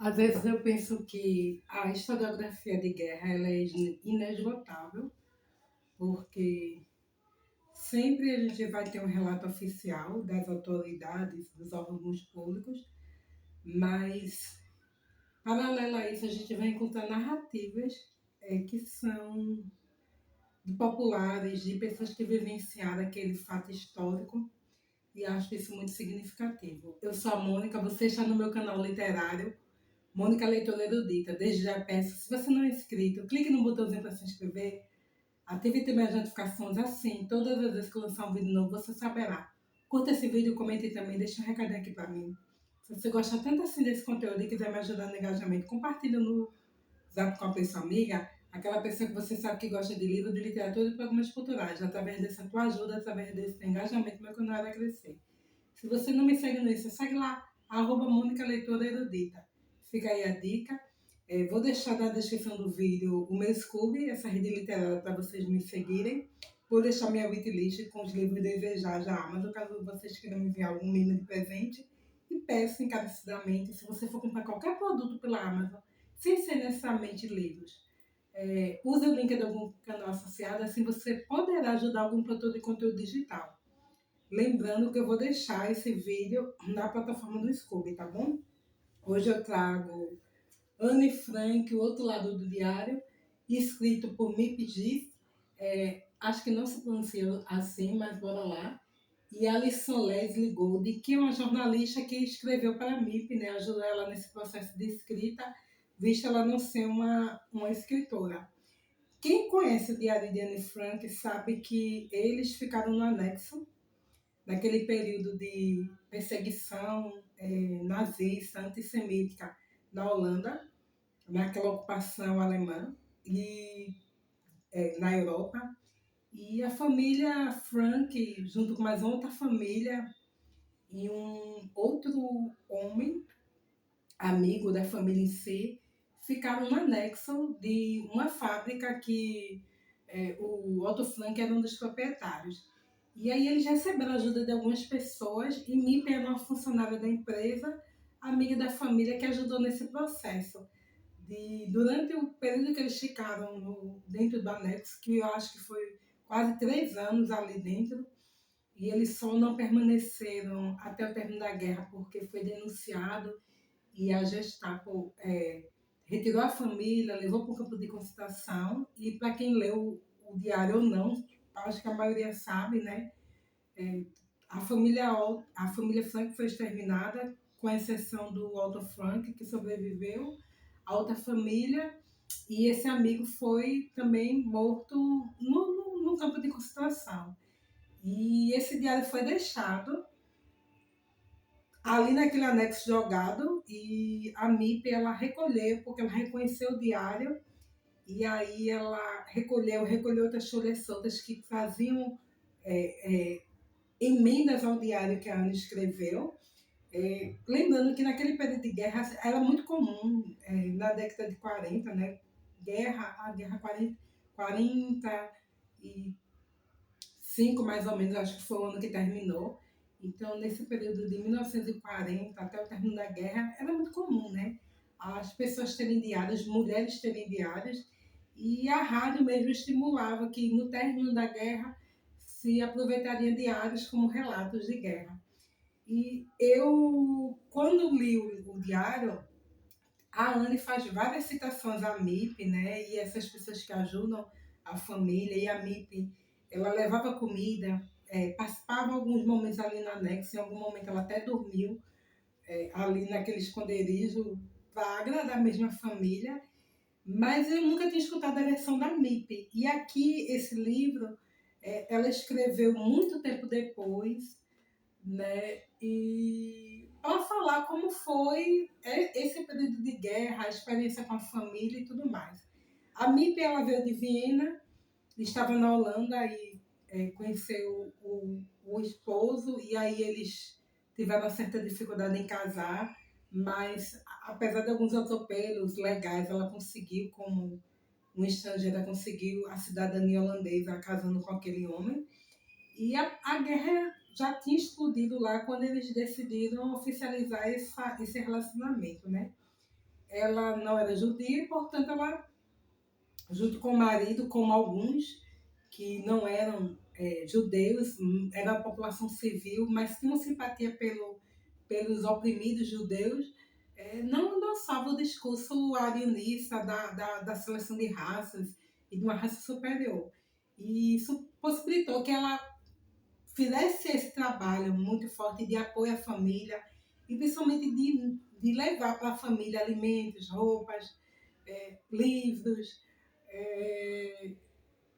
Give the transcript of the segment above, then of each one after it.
Às vezes eu penso que a historiografia de guerra ela é inesgotável, porque sempre a gente vai ter um relato oficial das autoridades, dos órgãos públicos, mas, paralelo a isso, a gente vai encontrar narrativas que são de populares, de pessoas que vivenciaram aquele fato histórico, e acho isso muito significativo. Eu sou a Mônica, você está no meu canal literário, Mônica Leitora Erudita. Desde já peço, se você não é inscrito, clique no botãozinho para se inscrever, ative também as notificações, assim, todas as vezes que eu lançar um vídeo novo, você saberá. Curta esse vídeo, comente também, deixa um recadinho aqui para mim. Se você gosta tanto assim desse conteúdo e quiser me ajudar no engajamento, compartilhe no Zap com a pessoa amiga, aquela pessoa que você sabe que gosta de livro, de literatura e de programas culturais. Através dessa tua ajuda, através desse engajamento, meu canal vai crescer. Se você não me segue no Insta, segue lá, Mônica Leitora Erudita. Fica aí a dica. Vou deixar na descrição do vídeo o meu Scooby, essa rede literária, para vocês me seguirem. Vou deixar minha wishlist com os livros desejados da Amazon, caso vocês queiram me enviar algum mimo de presente. E peço encarecidamente, se você for comprar qualquer produto pela Amazon, sem ser necessariamente livros, use o link de algum canal associado, assim você poderá ajudar algum produtor de conteúdo digital. Lembrando que eu vou deixar esse vídeo na plataforma do Scooby, tá bom? Hoje eu trago Anne Frank, O Outro Lado do Diário, escrito por Mip Giz. Acho que não se pronuncia assim, mas bora lá. E Alison Leslie Gold, que é uma jornalista que escreveu para a MIP, né? Ajudou ela nesse processo de escrita, visto ela não ser uma escritora. Quem conhece o Diário de Anne Frank sabe que eles ficaram no anexo naquele período de perseguição nazista, antissemítica na Holanda, naquela ocupação alemã e na Europa. E a família Frank, junto com mais outra família e um outro homem, amigo da família em si, ficaram no anexo de uma fábrica que o Otto Frank era um dos proprietários. E aí eles receberam a ajuda de algumas pessoas e Mipa era uma funcionária da empresa, amiga da família que ajudou nesse processo. Durante o período que eles ficaram dentro do anexo, que eu acho que foi quase 3 anos ali dentro, e eles só não permaneceram até o término da guerra porque foi denunciado e a Gestapo retirou a família, levou para o campo de concentração. E para quem leu o diário ou não, acho que a maioria sabe, né? É, a família Frank foi exterminada, com exceção do Otto Frank, que sobreviveu, a outra família, e esse amigo foi também morto no campo de concentração. E esse diário foi deixado ali naquele anexo jogado, e a MIP ela recolheu, porque ela reconheceu o diário, e aí ela recolheu outras folhas soltas que faziam emendas ao diário que a Ana escreveu. Lembrando que naquele período de guerra era muito comum, na década de 40, né? A guerra 45 mais ou menos, acho que foi o ano que terminou. Então, nesse período de 1940 até o término da guerra, era muito comum, né? As pessoas terem diários, mulheres terem diários, e a rádio mesmo estimulava que no término da guerra se aproveitaria diários como relatos de guerra. E eu, quando li o diário, a Anne faz várias citações à MIP, né? E essas pessoas que ajudam a família, e a MIP, ela levava comida, participava alguns momentos ali no anexo, em algum momento ela até dormiu ali naquele esconderijo para agradar mesmo a família, mas eu nunca tinha escutado a versão da MIP. E aqui, esse livro, ela escreveu muito tempo depois, né? E para falar como foi esse período de guerra, a experiência com a família e tudo mais. A MIP ela veio de Viena, estava na Holanda e conheceu o esposo, e aí eles tiveram uma certa dificuldade em casar, mas apesar de alguns atropelos legais, ela conseguiu, como uma estrangeira, conseguiu a cidadania holandesa casando com aquele homem. E a guerra já tinha explodido lá quando eles decidiram oficializar esse relacionamento, né? ela não era judia e, portanto, ela, junto com o marido, como alguns que não eram judeus, era a população civil, mas tinham simpatia pelos oprimidos judeus, não endossava o discurso arianista da seleção de raças e de uma raça superior. E isso possibilitou que ela fizesse esse trabalho muito forte de apoio à família e principalmente de levar para a família alimentos, roupas, livros, é,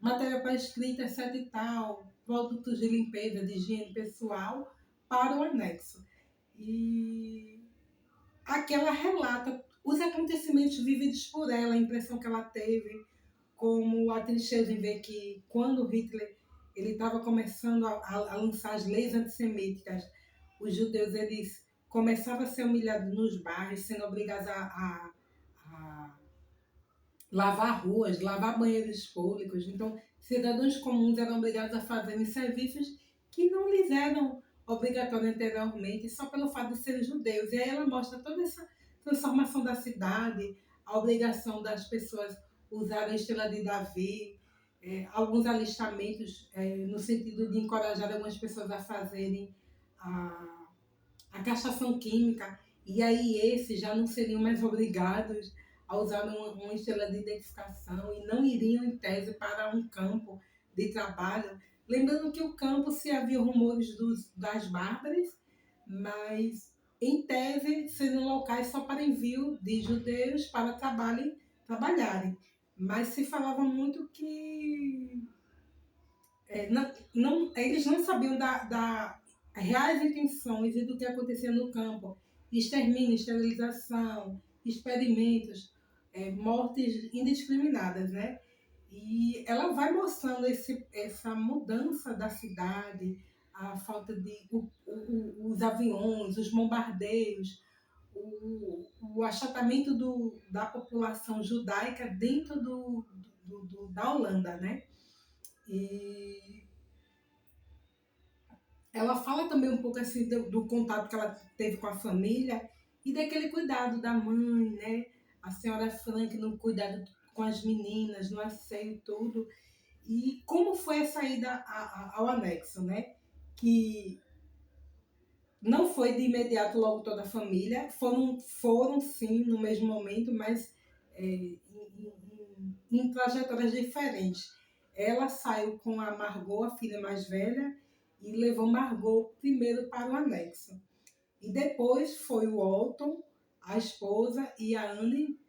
material para escrita, etc e tal, produtos de limpeza, de higiene pessoal para o anexo. E aqui ela relata os acontecimentos vividos por ela, a impressão que ela teve, como a tristeza em ver que quando Hitler ele estava começando a lançar as leis antissemíticas, os judeus eles começavam a ser humilhados nos bairros, sendo obrigados a lavar ruas, lavar banheiros públicos. Então, cidadãos comuns eram obrigados a fazerem serviços que não lhes eram obrigatórios anteriormente, só pelo fato de serem judeus. E aí ela mostra toda essa transformação da cidade, a obrigação das pessoas usarem a estrela de Davi, alguns alistamentos no sentido de encorajar algumas pessoas a fazerem a castração química, e aí esses já não seriam mais obrigados a usar uma estrela de identificação e não iriam, em tese, para um campo de trabalho. Lembrando que o campo, se havia rumores das bárbaras, mas, em tese, seriam locais só para envio de judeus para trabalharem. Mas se falava muito que eles não sabiam das reais intenções e do que acontecia no campo. Extermínio, esterilização, experimentos, mortes indiscriminadas, né? E ela vai mostrando essa mudança da cidade, a falta de os aviões, os bombardeios, o achatamento da população judaica dentro da Holanda, né? E ela fala também um pouco assim do contato que ela teve com a família e daquele cuidado da mãe, né? A senhora Frank no cuidado com as meninas, no asseio e tudo. E como foi a saída ao anexo, né? Que não foi de imediato logo toda a família, foram sim no mesmo momento, mas em trajetórias diferentes. Ela saiu com a Margot, a filha mais velha, e levou Margot primeiro para o anexo. E depois foi o Walton, a esposa, e a Anne,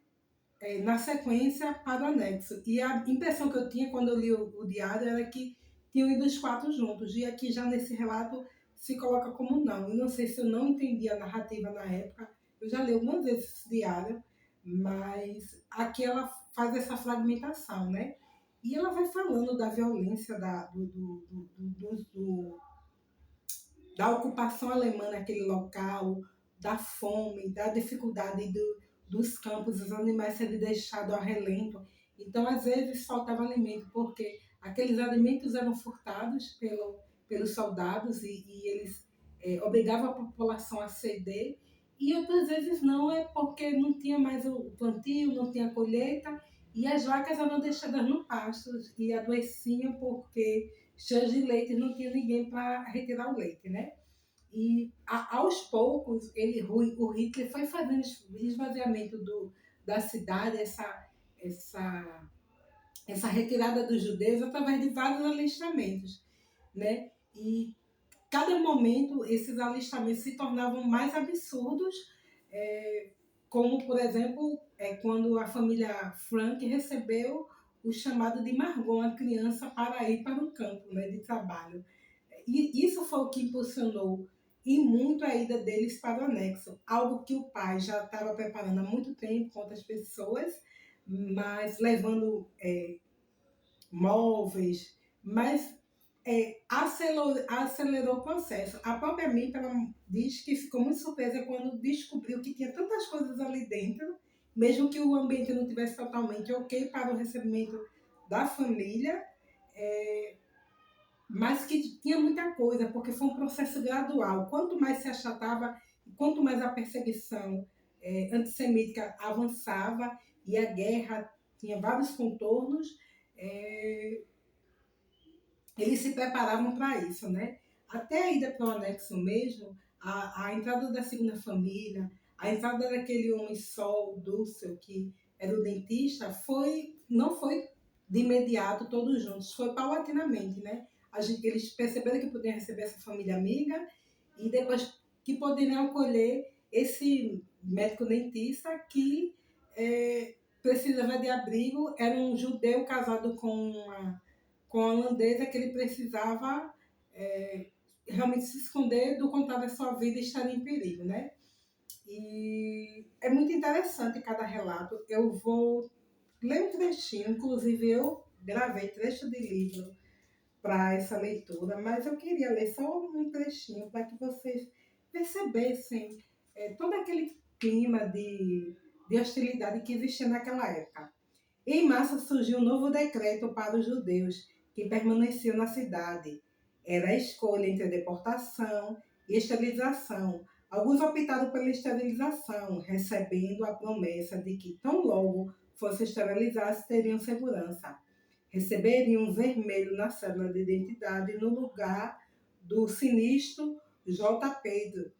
na sequência, para o anexo. E a impressão que eu tinha quando eu li o diário era que tinham ido os 4 juntos. E aqui já nesse relato se coloca como não. Eu não sei se eu não entendi a narrativa na época. Eu já li algumas vezes esse diário, mas aqui ela faz essa fragmentação, né? E ela vai falando da violência da ocupação alemã naquele local, da fome, da dificuldade dos campos, os animais serem deixados a relento. Então, às vezes, faltava alimento, porque aqueles alimentos eram furtados pelos soldados e eles obrigavam a população a ceder, e outras vezes não, é porque não tinha mais o plantio, não tinha colheita, e as vacas eram deixadas no pasto e adoeciam porque cheias de leite não tinha ninguém para retirar o leite, né? E aos poucos o Hitler foi fazendo esvaziamento da cidade, essa retirada dos judeus através de vários alistamentos, né? E cada momento esses alistamentos se tornavam mais absurdos, como por exemplo quando a família Frank recebeu o chamado de Margot, a criança, para ir para o campo, né, de trabalho. E isso foi o que impulsionou e muito a ida deles para o anexo, algo que o pai já estava preparando há muito tempo com outras pessoas, mas levando móveis, mas acelerou o processo. A própria Mip diz que ficou muito surpresa quando descobriu que tinha tantas coisas ali dentro, mesmo que o ambiente não tivesse totalmente ok para o recebimento da família, mas que tinha muita coisa, porque foi um processo gradual. Quanto mais se achatava, quanto mais a perseguição antissemítica avançava e a guerra tinha vários contornos, é, eles se preparavam para isso, né? Até a ida para o anexo mesmo, a entrada da segunda família, a entrada daquele homem Sol, Dúcio, que era o dentista, não foi de imediato todos juntos, foi paulatinamente, né? Eles perceberam que podiam receber essa família amiga e depois que poderiam acolher esse médico dentista que precisava de abrigo, era um judeu casado com a holandesa, que ele precisava realmente se esconder do contato da sua vida e estar em perigo, né? E é muito interessante cada relato. Eu vou ler um trechinho, inclusive eu gravei trecho de livro para essa leitura, mas eu queria ler só um trechinho para que vocês percebessem todo aquele clima de hostilidade que existia naquela época. Em massa surgiu um novo decreto para os judeus que permaneciam na cidade. Era a escolha entre a deportação e esterilização. Alguns optaram pela esterilização, recebendo a promessa de que, tão logo fossem esterilizados, teriam segurança. Receberiam um vermelho na cédula de identidade no lugar do sinistro J. Pedro,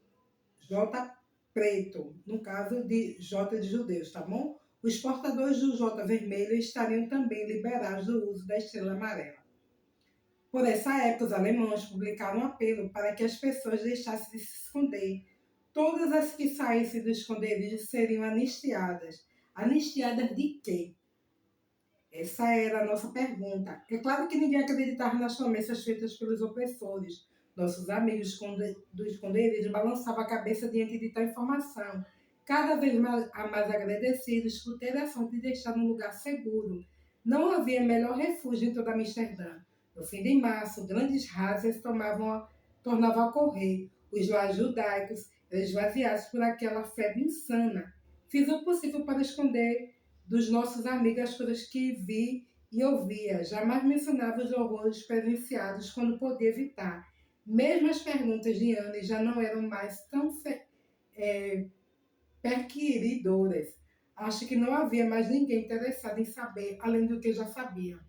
J. Preto, no caso de J de judeus, tá bom? Os portadores do J vermelho estariam também liberados do uso da estrela amarela. Por essa época, os alemães publicaram um apelo para que as pessoas deixassem de se esconder. Todas as que saíssem do esconderijo seriam anistiadas. Anistiadas de quê? Essa era a nossa pergunta. É claro que ninguém acreditava nas promessas feitas pelos opressores. Nossos amigos do esconderijo balançavam a cabeça diante de tal informação, cada vez mais agradecidos por ter a ação de deixar um lugar seguro. Não havia melhor refúgio em toda Amsterdã. No fim de março, grandes razas tornavam a ocorrer. Os lares judaicos eram esvaziados por aquela febre insana. Fiz o possível para esconder dos nossos amigos as coisas que vi e ouvia. Jamais mencionava os horrores presenciados quando podia evitar. Mesmo as perguntas de Anne já não eram mais tão perquiridoras. Acho que não havia mais ninguém interessado em saber, além do que já sabia.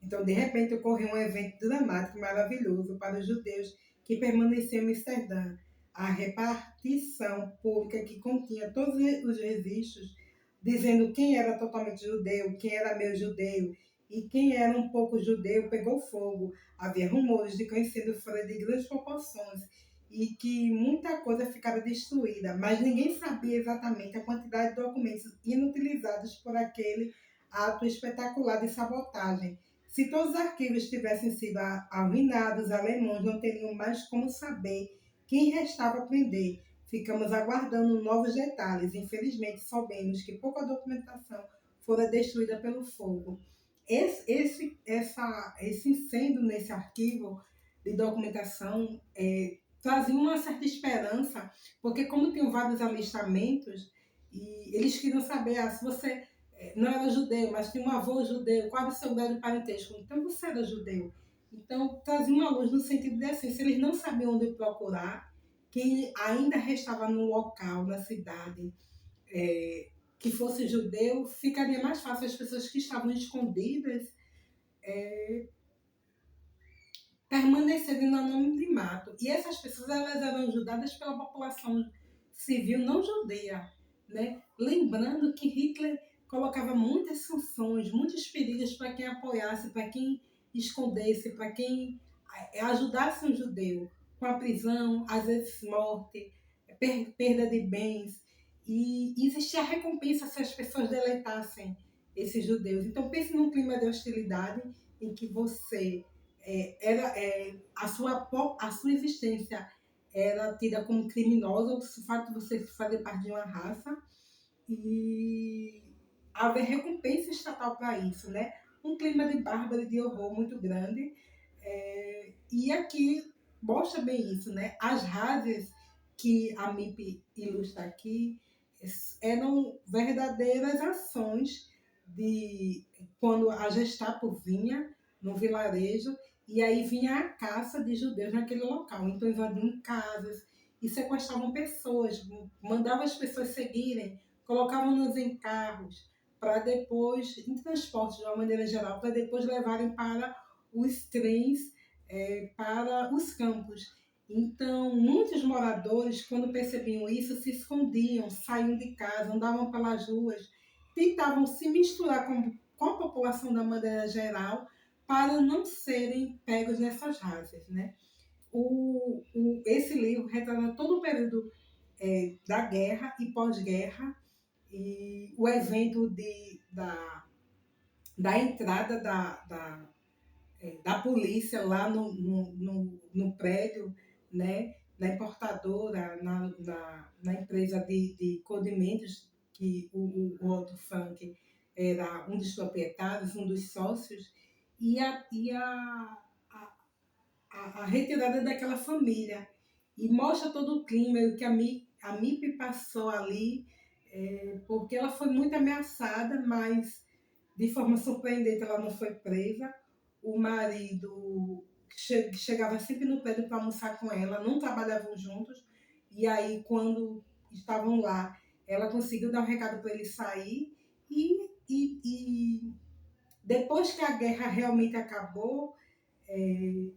Então, de repente, ocorreu um evento dramático e maravilhoso para os judeus que permaneciam em Amsterdã. A repartição pública que continha todos os registros dizendo quem era totalmente judeu, quem era meio judeu e quem era um pouco judeu, pegou fogo. Havia rumores de conhecido fora de grandes proporções e que muita coisa ficara destruída, mas ninguém sabia exatamente a quantidade de documentos inutilizados por aquele ato espetacular de sabotagem. Se todos os arquivos tivessem sido arruinados, os alemães não teriam mais como saber quem restava a prender. Ficamos aguardando novos detalhes. Infelizmente, soubemos que pouca documentação fora destruída pelo fogo. Esse incêndio nesse arquivo de documentação trazia uma certa esperança, porque como tinham vários alistamentos, e eles queriam saber se você não era judeu, mas tinha um avô judeu, qual era o seu grau de parentesco? Então você era judeu. Então trazia uma luz no sentido de assim, se eles não sabiam onde procurar, quem ainda restava no local, na cidade, que fosse judeu, ficaria mais fácil as pessoas que estavam escondidas permanecerem no anonimato. E essas pessoas elas eram ajudadas pela população civil não judeia, né? Lembrando que Hitler colocava muitas sanções, muitos perigos para quem apoiasse, para quem escondesse, para quem ajudasse um judeu, com a prisão, às vezes morte, perda de bens. E existia recompensa se as pessoas deletassem esses judeus. Então pense num clima de hostilidade em que você a sua existência era tida como criminosa, o fato de você fazer parte de uma raça, e haver recompensa estatal para isso, né? Um clima de bárbaro e de horror muito grande. E aqui mostra bem isso, né? As razas que a MIP ilustra aqui eram verdadeiras ações de quando a Gestapo vinha no vilarejo e aí vinha a caça de judeus naquele local. Então invadiam casas, e sequestravam pessoas, mandavam as pessoas seguirem, colocavam-nos em carros para depois, em transporte de uma maneira geral, para depois levarem para os trens, para os campos. Então, muitos moradores, quando percebiam isso, se escondiam, saíam de casa, andavam pelas ruas, tentavam se misturar com a população da maneira geral para não serem pegos nessas razas, né? Esse livro retrata todo o período da guerra e pós-guerra e o evento da entrada da polícia lá no prédio, né, na importadora, na empresa de condimentos, que o Otto Frank era um dos proprietários, um dos sócios, e a retirada daquela família. E mostra todo o clima, o que a MIP passou ali, porque ela foi muito ameaçada, mas de forma surpreendente ela não foi presa. O marido chegava sempre no prédio para almoçar com ela, não trabalhavam juntos, e aí quando estavam lá, ela conseguiu dar um recado para ele sair, e depois que a guerra realmente acabou,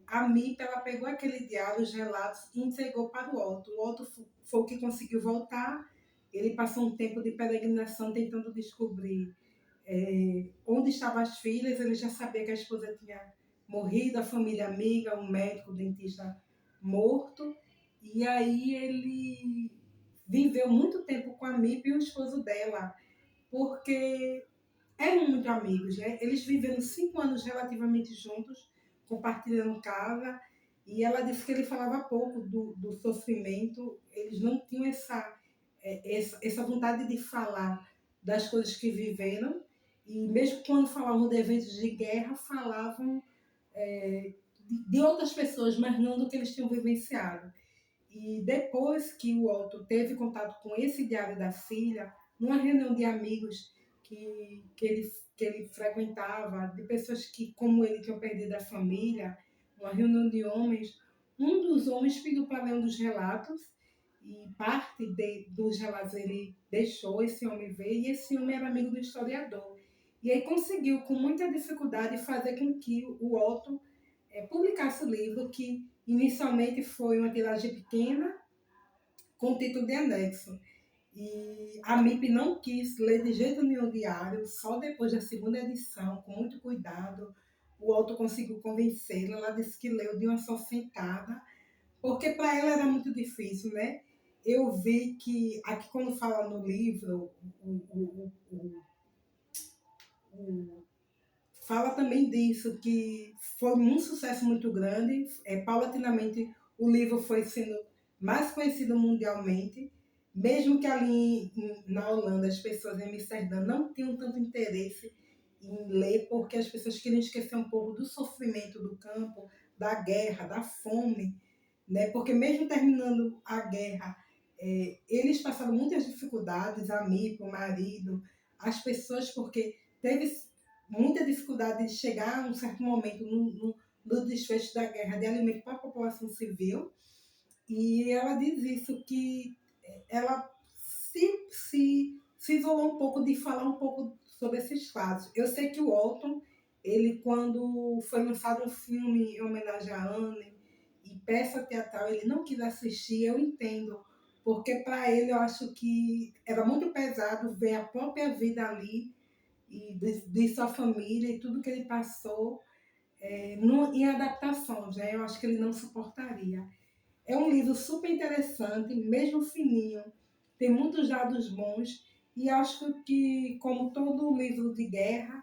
a MIP ela pegou aquele diário, os relatos, e entregou para o Otto. O Otto foi o que conseguiu voltar. Ele passou um tempo de peregrinação tentando descobrir onde estavam as filhas. Ele já sabia que a esposa tinha morrido, a família amiga, um médico, um dentista morto. E aí ele viveu muito tempo com a MIP e o esposo dela, porque eram muito amigos, né? Eles viveram 5 anos relativamente juntos, compartilhando casa, e ela disse que ele falava pouco do sofrimento, eles não tinham essa vontade de falar das coisas que viveram, e mesmo quando falavam de eventos de guerra, falavam de outras pessoas, mas não do que eles tinham vivenciado. E depois que o Otto teve contato com esse diário da filha, numa reunião de amigos que ele frequentava, de pessoas que, como ele, tinham perdido a família, uma reunião de homens, um dos homens pediu para ler um dos relatos, e parte dos relatos ele deixou esse homem ver, e esse homem era amigo do historiador. E aí conseguiu, com muita dificuldade, fazer com que o Otto publicasse o livro, que inicialmente foi uma tiragem pequena, com título de anexo. E a MIP não quis ler de jeito nenhum o diário, só depois da segunda edição, com muito cuidado, o Otto conseguiu convencê-la. Ela disse que leu de uma só sentada, porque para ela era muito difícil, né? Eu vi que, aqui quando fala no livro, fala também disso, que foi um sucesso muito grande. Paulatinamente, o livro foi sendo mais conhecido mundialmente, mesmo que ali na Holanda as pessoas em Amsterdã não tinham tanto interesse em ler, porque as pessoas queriam esquecer um pouco do sofrimento do campo, da guerra, da fome, né? Porque mesmo terminando a guerra, eles passaram muitas dificuldades, amigo, marido, as pessoas, porque teve muita dificuldade de chegar a um certo momento no desfecho da guerra de alimento para a população civil. E ela diz isso, que ela se isolou um pouco de falar um pouco sobre esses fatos. Eu sei que o Walton, ele, quando foi lançado um filme em homenagem a Anne e peça teatral, ele não quis assistir. Eu entendo, porque para ele eu acho que era muito pesado ver a própria vida ali, e de sua família e tudo que ele passou em adaptações, né? Eu acho que ele não suportaria. É um livro super interessante, mesmo fininho, tem muitos dados bons, e acho que, como todo livro de guerra,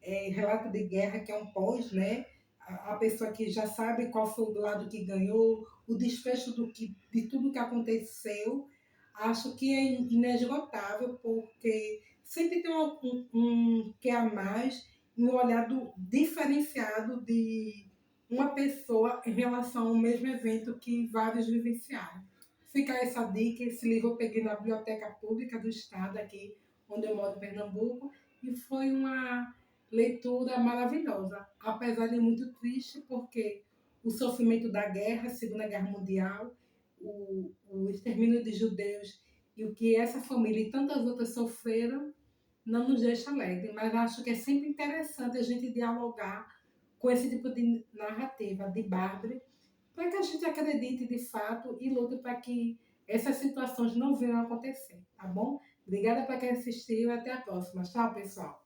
relato de guerra, que é um pós, né? A pessoa que já sabe qual foi o lado que ganhou, o desfecho de tudo que aconteceu, acho que é inesgotável, porque sempre tem um que a mais, um olhar diferenciado de uma pessoa em relação ao mesmo evento que vários vivenciaram. Fica essa dica. Esse livro eu peguei na Biblioteca Pública do Estado, aqui onde eu moro, em Pernambuco, e foi uma leitura maravilhosa, apesar de muito triste, porque o sofrimento da guerra, Segunda Guerra Mundial, o extermínio de judeus e o que essa família e tantas outras sofreram não nos deixa alegre, mas acho que é sempre interessante a gente dialogar com esse tipo de narrativa de Barbie, para que a gente acredite de fato e lute para que essas situações não venham a acontecer, tá bom? Obrigada para quem assistiu e até a próxima. Tchau, pessoal!